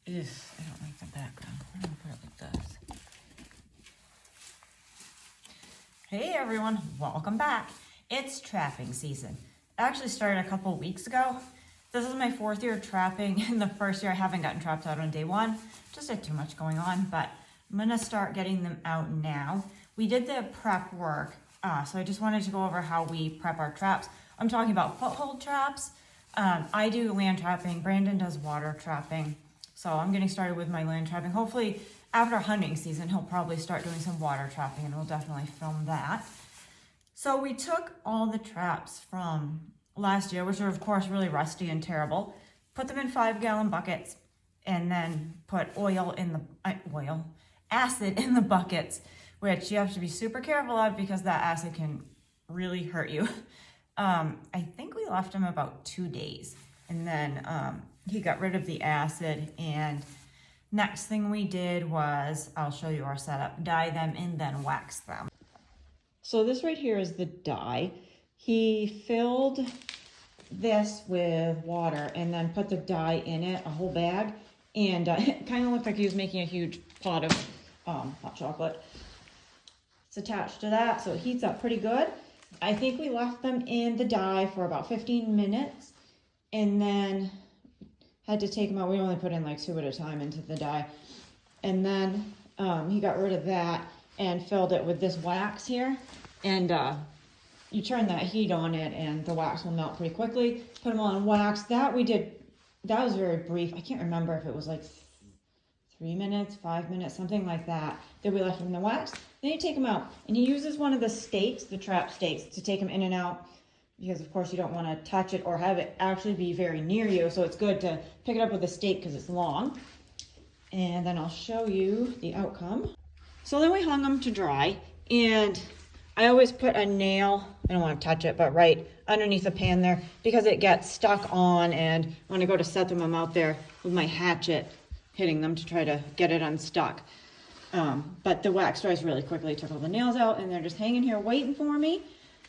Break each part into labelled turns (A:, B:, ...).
A: I don't like the background. I'm gonna put it like this. Hey everyone, welcome back. It's trapping season. It actually started a couple weeks ago. This is my 4th year of trapping, and the first year I haven't gotten trapped out on day 1. Just had too much going on, but I'm gonna start getting them out now. We did the prep work, so I just wanted to go over how we prep our traps. I'm talking about foothold traps. I do land trapping, Brandon does water trapping. So I'm getting started with my land trapping. Hopefully after hunting season, he'll probably start doing some water trapping, and we'll definitely film that. So we took all the traps from last year, which are of course really rusty and terrible, put them in 5-gallon buckets, and then put acid in the buckets, which you have to be super careful of because that acid can really hurt you. I think we left him about 2 days, and then he got rid of the acid, and next thing we did was, I'll show you our setup, dye them and then wax them. So this right here is the dye. He filled this with water and then put the dye in it, a whole bag, and it kind of looked like he was making a huge pot of hot chocolate. It's attached to that, so it heats up pretty good. I think we left them in the dye for about 15 minutes and then had to take them out. We only put in like 2 at a time into the dye. And then he got rid of that and filled it with this wax here. And you turn that heat on it and the wax will melt pretty quickly. Put them on wax. That was very brief. I can't remember if it was like 3 minutes, 5 minutes, something like that we left in the wax. Then you take them out, and he uses one of the stakes, the trap stakes, to take them in and out, because of course you don't want to touch it or have it actually be very near you, so it's good to pick it up with a stake because it's long. And then I'll show you the outcome. So then we hung them to dry, and I always put a nail, I don't want to touch it, but right underneath the pan there, because it gets stuck on, and when I go to set them, I'm out there with my hatchet hitting them to try to get it unstuck. But the wax dries really quickly. Took all the nails out, and they're just hanging here waiting for me.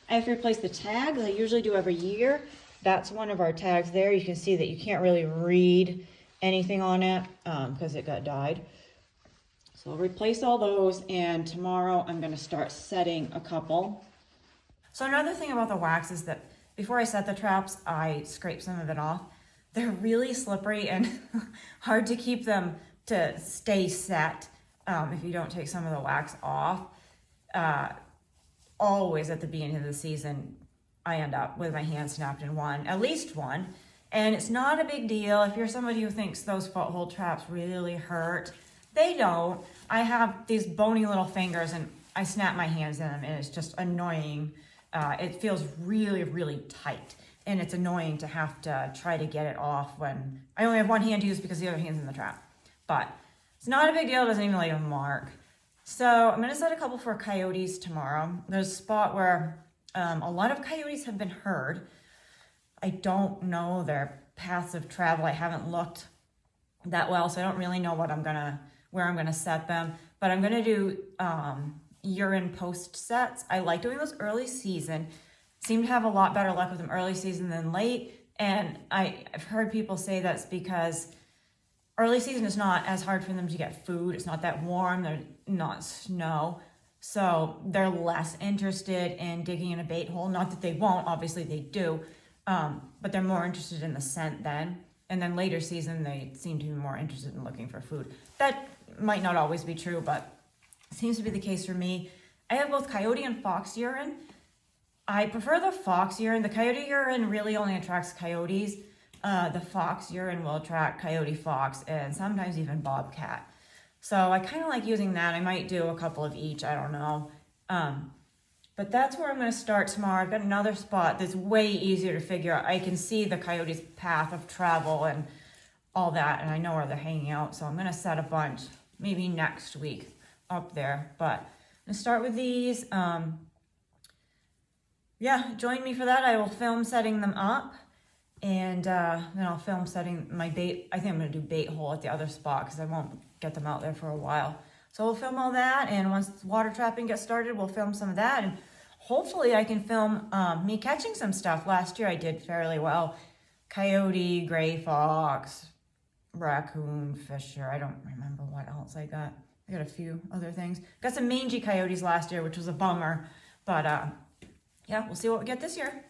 A: I have to replace the tags. I usually do every year. That's one of our tags there. You can see that you can't really read anything on it because it got dyed. So I'll replace all those, and tomorrow I'm going to start setting a couple. So another thing about the wax is that before I set the traps, I scrape some of it off. They're really slippery and hard to keep them to stay set if you don't take some of the wax off. Always at the beginning of the season, I end up with my hand snapped in one, at least one. And it's not a big deal. If you're somebody who thinks those foothold traps really hurt, they don't. I have these bony little fingers and I snap my hands in them, and it's just annoying. It feels really, really tight. And it's annoying to have to try to get it off when I only have one hand to use because the other hand's in the trap. But it's not a big deal. It doesn't even leave a mark. So I'm going to set a couple for coyotes tomorrow. There's a spot where a lot of coyotes have been heard. I don't know their paths of travel. I haven't looked that well, so I don't really know where I'm gonna set them. But I'm gonna do urine post sets. I like doing those early season. Seem to have a lot better luck with them early season than late. And I've heard people say that's because early season is not as hard for them to get food. It's not that warm. They're not snow. So they're less interested in digging in a bait hole. Not that they won't, obviously they do. But they're more interested in the scent then. And then later season, they seem to be more interested in looking for food. That might not always be true, but seems to be the case for me. I have both coyote and fox urine. I prefer the fox urine. The coyote urine really only attracts coyotes. The fox urine will attract coyote, fox, and sometimes even bobcat. So I kind of like using that. I might do a couple of each, I don't know. But that's where I'm going to start tomorrow. I've got another spot that's way easier to figure out. I can see the coyote's path of travel and all that, and I know where they're hanging out. So I'm going to set a bunch, maybe next week up there. But I'm going to start with these. Yeah, join me for that. I will film setting them up, and then I'll film setting my bait. I think I'm going to do bait hole at the other spot because I won't get them out there for a while. So we'll film all that, and once water trapping gets started, we'll film some of that, and hopefully I can film me catching some stuff. Last year I did fairly well. Coyote, gray fox, raccoon, fisher. I don't remember what else I got. I got a few other things. Got some mangy coyotes last year, which was a bummer. But yeah, we'll see what we get this year.